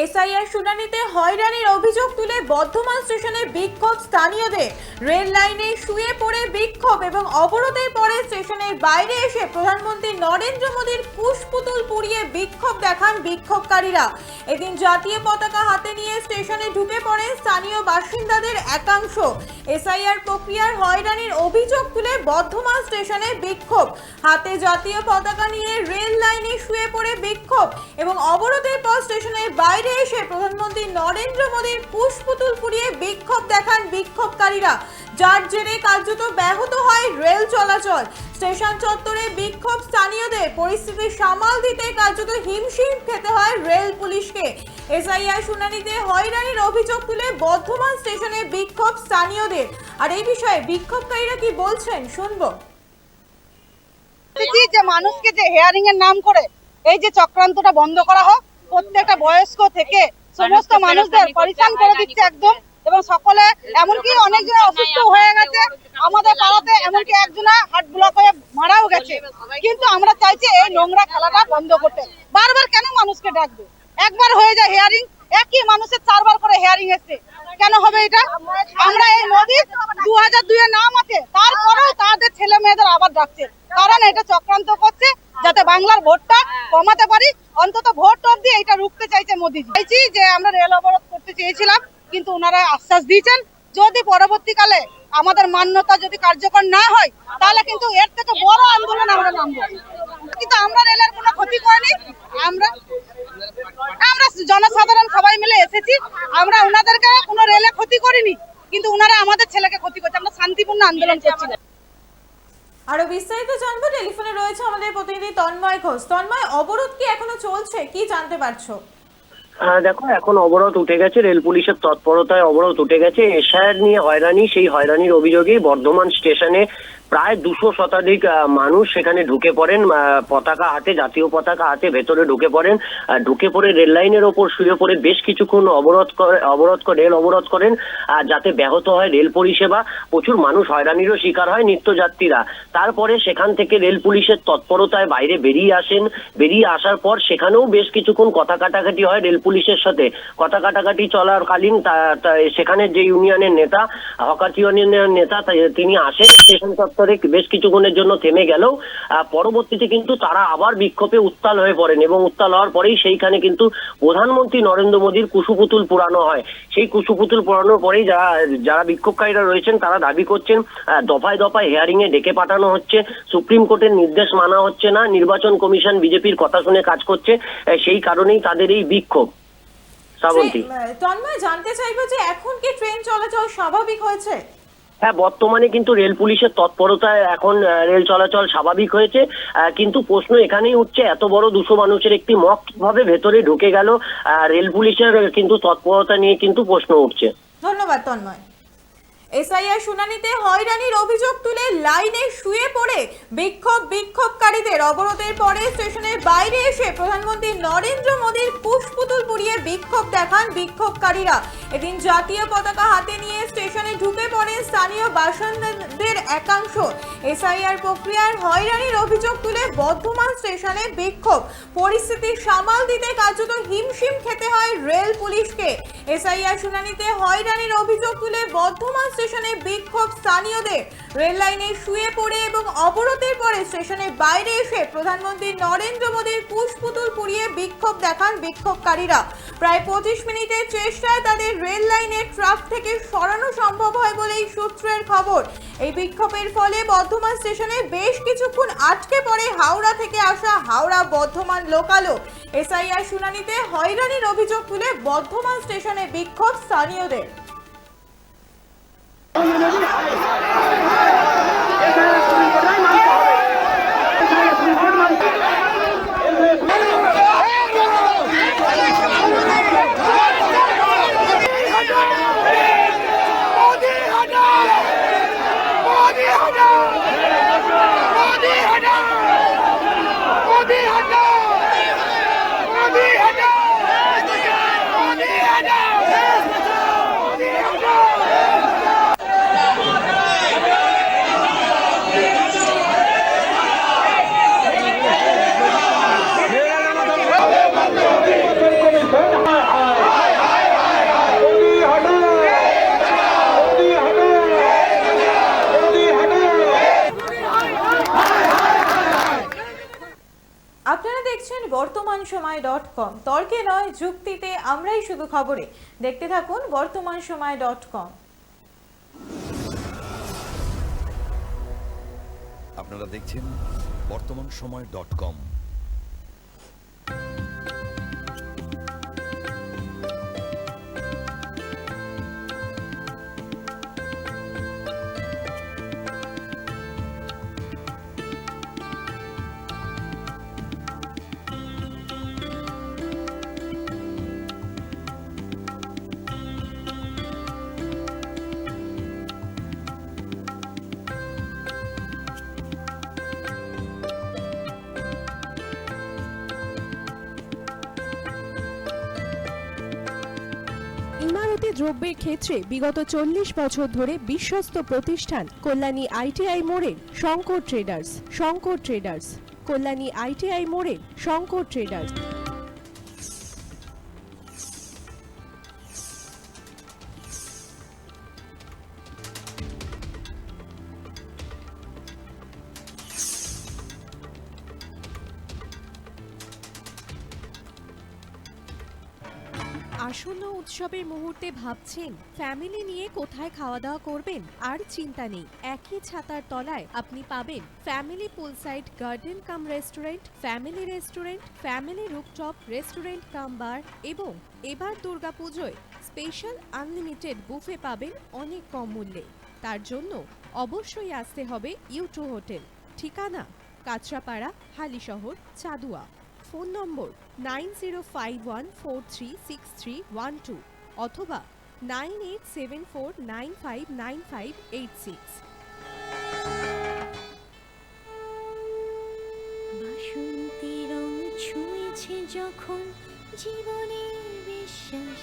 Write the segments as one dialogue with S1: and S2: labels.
S1: SIR শুনানিতে হয়রানির অভিযোগ তুলে বর্ধমান স্টেশনে বিক্ষোভ স্থানীয়দের। রেল লাইনে শুয়ে পড়ে বিক্ষোভ এবং অবরোধের পরে স্টেশনের বাইরে এসে প্রধানমন্ত্রী নরেন্দ্র মোদীর কুশপুতুল পুড়িয়ে বিক্ষোভ দেখান বিক্ষোভকারীরা। এদিন জাতীয় পতাকা হাতে নিয়ে স্টেশনে ঢুকে পড়েন স্থানীয় বাসিন্দাদের একাংশ। এসআইআর প্রক্রিয়ার হয়রানির অভিযোগ তুলে বর্ধমান স্টেশনে বিক্ষোভ, হাতে জাতীয় পতাকা নিয়ে রেল লাইনে শুয়ে পড়ে বিক্ষোভ এবং অবরোধের পর স্টেশনের বাইরে এসে প্রধানমন্ত্রী নরেন্দ্র মোদীর কুশপুতুল পুড়িয়ে বিক্ষোভ দেখান বিক্ষোভকারীরা, যার জেরে কার্যত ব্যাহত হয় রেল চলাচল। স্টেশন চত্বরে বিক্ষোভ স্থানীয়দের, পরিস্থিতি সামাল দিতে কার্যত হিমশিম খেতে হয় রেল পুলিশকে। এসআইআর শুনানিতে হয়রানির অভিযোগ তুলে বর্ধমান স্টেশনে বিক্ষোভ স্থানীয়দের। আর এই বিষয়ে বিক্ষোভকারীরা কি বলছেন শুনবো।
S2: যে মানুষকে যে হেয়ারিং এর নাম করে এই যে চক্রান্তটা বন্ধ করা হোক, প্রত্যেকটা বয়স্ক থেকে সমস্ত মানুষদের পরিচান করে দিচ্ছে একদম, এবং সকলে এমনকি অনেকজন অসুস্থ হয়ে গেছে আমাদের পাড়াতে, এমনকি একজনা হার্ট ব্লক হয়ে মারাও গেছে। কিন্তু আমরা চাইছি এই নোংরা খেলাটা বন্ধ করতে। বারবার কেন মানুষকে ডাকবে? একবার হয়ে যায় হেয়ারিং, একই মানুষের 4 বার করে হেয়ারিং এসছে, কেন হবে এটা? আমরা এই মোদী 2002 এর নাম আছে, তারপরেও তাদের ছেলে মেয়েদের আবার ডাকছে, কারণ এটা চক্রান্ত করছে যাতে বাংলার ভোটটা কমাতে পারি। অন্তত ভোট অবধি এটা রুখতে চাইছে মোদীজি। চাইছি যে আমরা রেল অবরোধ করতে চেয়েছিলাম, কিন্তু ওনারা আশ্বাস দিয়েছেন যদি পরবর্তীকালে আমাদের মান্যতা যদি কার্যকর না হয় তাহলে কিন্তু এর থেকে বড় আন্দোলন আমরা নামবো। কিন্তু আমরা রেলের কোনো ক্ষতি করিনি, আমরা জনসাধারণ সবাই মিলে এসেছি, আমরা ওনাদেরকে কোনো রেলে ক্ষতি করিনি, কিন্তু ওনারা আমাদের ছেলেকে ক্ষতি করছে। আমরা শান্তিপূর্ণ আন্দোলন করছি।
S1: আরো বিস্তারিত জানবো, টেলিফোনে রয়েছে আমাদের প্রতিনিধি তন্ময় ঘোষ। তন্ময়, অবরোধ কি এখনো চলছে, কি জানতে পারছো?
S3: দেখো, এখন অবরোধ উঠে গেছে, রেল পুলিশের তৎপরতায় অবরোধ উঠে গেছে। এসআইআর নিয়ে হয়রানি, সেই হয়রানির অভিযোগেই বর্ধমান স্টেশনে প্রায় 200 শতাধিক মানুষ সেখানে ঢুকে পড়েন, পতাকা হাতে, জাতীয় পতাকা হাতে ভেতরে ঢুকে পড়েন। ঢুকে পড়ে রেল লাইনের ওপর শুয়ে পড়ে বেশ কিছুক্ষণ রেল অবরোধ করেন, যাতে ব্যাহত হয় রেল পরিষেবা। প্রচুর মানুষ হয়রানিরও শিকার হয় নিত্যযাত্রীরা। তারপরে সেখান থেকে রেল পুলিশের তৎপরতায় বাইরে বেরিয়ে আসেন। বেরিয়ে আসার পর সেখানেও বেশ কিছুক্ষণ কথা কাটাকাটি হয় রেল পুলিশের সাথে। কথা কাটাকাটি চলাকালীন সেখানে যে ইউনিয়নের নেতা, হকার ইউনিয়নের নেতা, তিনি আসেন স্টেশন চত্বরে, বেশ কিছুক্ষণের জন্য থেমে গেলেও পরবর্তীতে কিন্তু তারা আবার বিক্ষোভে উত্তাল হয়ে পড়েন, এবং উত্তাল হওয়ার পরেই সেইখানে কিন্তু প্রধানমন্ত্রী নরেন্দ্র মোদীর কুশপুতুল পোড়ানো হয়। সেই কুশপুতুল পোড়ানোর পরেই যারা বিক্ষোভকারীরা রয়েছেন তারা দাবি করছেন দফায় দফায় হেয়ারিং এ ডেকে পাঠানো হচ্ছে, সুপ্রিম কোর্টের নির্দেশ মানা হচ্ছে না, নির্বাচন কমিশন বিজেপির কথা শুনে কাজ করছে, সেই কারণেই তাদের এই বিক্ষোভ। শ্রাবন্তী,
S1: তন্ময়, জানতে চাইবো যে এখন কি ট্রেন চলাচল স্বাভাবিক হয়েছে?
S3: হ্যাঁ, বর্তমানে কিন্তু রেল পুলিশের তৎপরতায় এখন রেল চলাচল স্বাভাবিক হয়েছে, কিন্তু প্রশ্ন এখানেই উঠছে, এত বড় 200 মানুষের একটি মক ভাবে ভেতরে ঢুকে গেল, রেল পুলিশের কিন্তু তৎপরতা নিয়ে কিন্তু প্রশ্ন উঠছে।
S1: ধন্যবাদ তন্ময়। এসআইআর শুনানিতে হয়রানির অভিযোগ তুলে লাইনে শুয়ে পড়ে বিক্ষোভকারীদের, অবরোধের পরে স্টেশনের বাইরে এসে প্রধানমন্ত্রী নরেন্দ্র মোদীর কুশপুতুল পুড়িয়ে বিক্ষোভ দেখান বিক্ষোভকারীরা। এদিন জাতীয় পতাকা হাতে নিয়ে স্টেশনে ঢুকে পড়েন স্থানীয় বাসিন্দাদের একাংশ। এসআইআর প্রক্রিয়ার হয়রানির অভিযোগ তুলে বর্ধমান স্টেশনে বিক্ষোভ, পরিস্থিতি সামাল দিতে কার্যত হিমশিম খেতে হয় রেল পুলিশকে। এসআইআর শুনানিতে হয়রানির অভিযোগ তুলে বর্ধমান স্টেশনে বিক্ষোভ স্থানীয়দের। রেল লাইনে শুয়ে পড়ে এবং অবরোধের পরে স্টেশনের বাইরে এসে প্রধানমন্ত্রী নরেন্দ্র মোদীর কুশপুতুল পুড়িয়ে বিক্ষোভ দেখান বিক্ষোভকারীরা। প্রায় 25 মিনিটের চেষ্টায় তাদের রেল লাইনের ট্রাক থেকে সরানো সম্ভব হয় বলেই সূত্রের খবর। এই বিক্ষোভের ফলে বর্ধমান স্টেশনে বেশ কিছুক্ষণ আটকে পড়ে হাওড়া থেকে আসা হাওড়া বর্ধমান লোকালও। এসআইআর শুনানিতে হয়রানির অভিযোগ তুলে বর্ধমান স্টেশনে বিক্ষোভ স্থানীয়দের। বর্তমানসময়.com। তর্কে নয়, যুক্তিতে আমরাই শুধু খবরে। দেখতে থাকুন বর্তমানসময়.com।
S4: আপনারা দেখছেন বর্তমানসময়.com।
S5: ইমারতি দ্রব্যের ক্ষেত্রে বিগত 40 বছর ধরে বিশ্বস্ত প্রতিষ্ঠান কল্যাণী আইটিআই মোড়ের শঙ্কর ট্রেডার্স। কল্যাণী আইটিআই মোড়ের শঙ্কর ট্রেডার্স। আসন্ন উৎসবের মুহূর্তে ভাবছেন ফ্যামিলি নিয়ে কোথায় খাওয়া দাওয়া করবেন? আর চিন্তা নেই, একই ছাতার তলায় আপনি পাবেন family poolside garden cum restaurant, family rooftop restaurant cum bar এবং এবার দুর্গাপুজোয় স্পেশাল আনলিমিটেড বুফে পাবেন অনেক কম মূল্যে। তার জন্য অবশ্যই আসতে হবে ইউ2 হোটেল। ঠিকানা কাঁচরাপাড়া, হালিশহর, চাদুয়া। ফোন নম্বর 9051436312 অথবা 9874959586।
S6: বাসন্তী রং ছুঁয়েছে যখন জীবনের বিশ্বাস,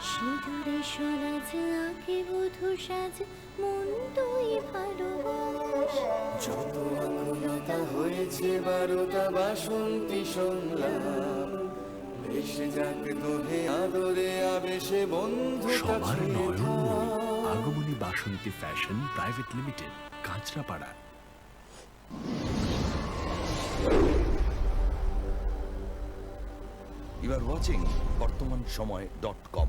S6: সিঁদুরে সরাজ আঁকে বধূ সাজ, মন তুই ভালোবাস।
S7: যত আকুলতা হয়েছে বারোটা বাসন্তী সংলাপ, ভেসে যাক দোহে আদরে আবেশে বন্ধুতা
S8: সবার
S7: ছিঁড়ে
S8: নয়নমণি
S7: থাক।
S8: Agomoni Basanti fashion private limited, Kanchrapara.
S4: You are watching বর্তমানসময়.com।